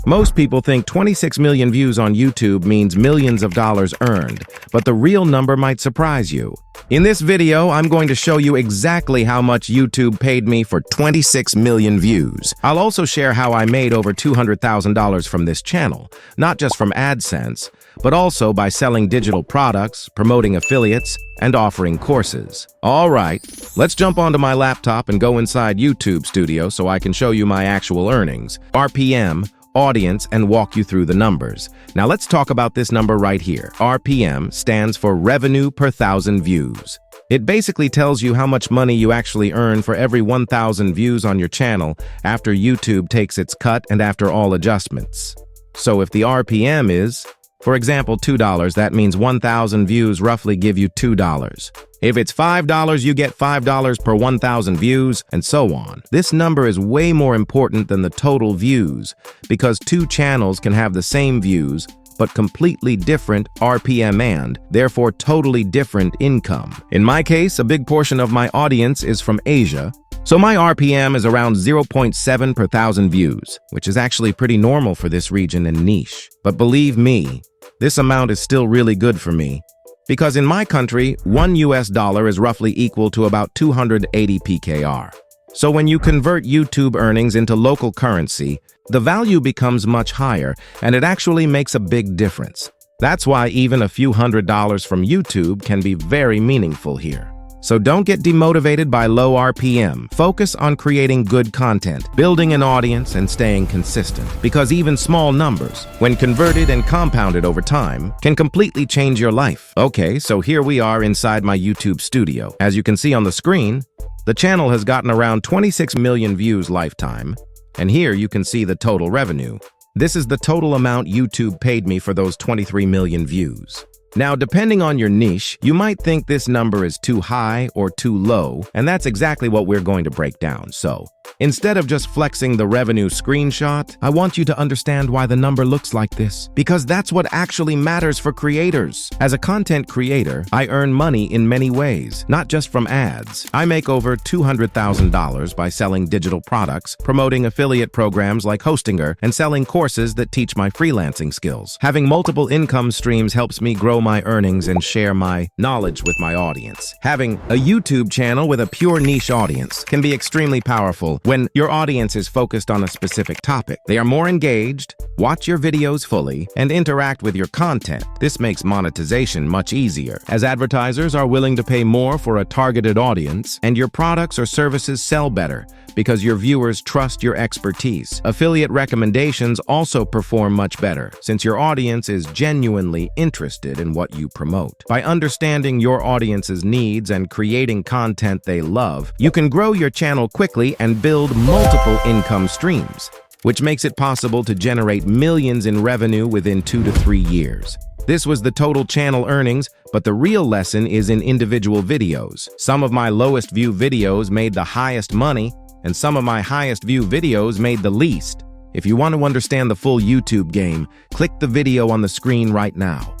Most people think 26 million views on YouTube means millions of dollars earned, but the real number might surprise you. In this video, I'm going to show you exactly how much YouTube paid me for 26 million views. I'll also share how I made over $200,000 from this channel, not just from AdSense, but also by selling digital products, promoting affiliates, and offering courses. All right, let's jump onto my laptop and go inside YouTube Studio so I can show you my actual earnings, RPM, audience, and walk you through the numbers. Now let's talk about this number right here. RPM stands for revenue per thousand views. It basically tells you how much money you actually earn for every 1,000 views on your channel after YouTube takes its cut and after all adjustments. So if the RPM is, for example, $2, that means 1,000 views roughly give you $2. If it's $5, you get $5 per 1,000 views, and so on. This number is way more important than the total views, because two channels can have the same views, but completely different RPM and, therefore, totally different income. In my case, a big portion of my audience is from Asia, so my RPM is around 0.7 per thousand views, which is actually pretty normal for this region and niche. But believe me, this amount is still really good for me, because in my country, $1 is roughly equal to about 280 PKR. So when you convert YouTube earnings into local currency, the value becomes much higher, and it actually makes a big difference. That's why even a few $100s from YouTube can be very meaningful here. So don't get demotivated by low RPM. Focus on creating good content, building an audience, and staying consistent. Because even small numbers, when converted and compounded over time, can completely change your life. Okay, so here we are inside my YouTube studio. As you can see on the screen, the channel has gotten around 26 million views lifetime, and here you can see the total revenue. This is the total amount YouTube paid me for those 23 million views. Now, depending on your niche, you might think this number is too high or too low, and that's exactly what we're going to break down. So, instead of just flexing the revenue screenshot, I want you to understand why the number looks like this, because that's what actually matters for creators. As a content creator, I earn money in many ways, not just from ads. I make over $200,000 by selling digital products, promoting affiliate programs like Hostinger, and selling courses that teach my freelancing skills. Having multiple income streams helps me grow my earnings and share my knowledge with my audience. Having a YouTube channel with a pure niche audience can be extremely powerful when your audience is focused on a specific topic. They are more engaged, watch your videos fully, and interact with your content. This makes monetization much easier, as advertisers are willing to pay more for a targeted audience, and your products or services sell better because your viewers trust your expertise. Affiliate recommendations also perform much better, since your audience is genuinely interested in what you promote. By understanding your audience's needs and creating content they love, you can grow your channel quickly and build multiple income streams, which makes it possible to generate millions in revenue within 2 to 3 years. This was the total channel earnings, but the real lesson is in individual videos. Some of my lowest view videos made the highest money, and some of my highest view videos made the least. If you want to understand the full YouTube game, click the video on the screen right now.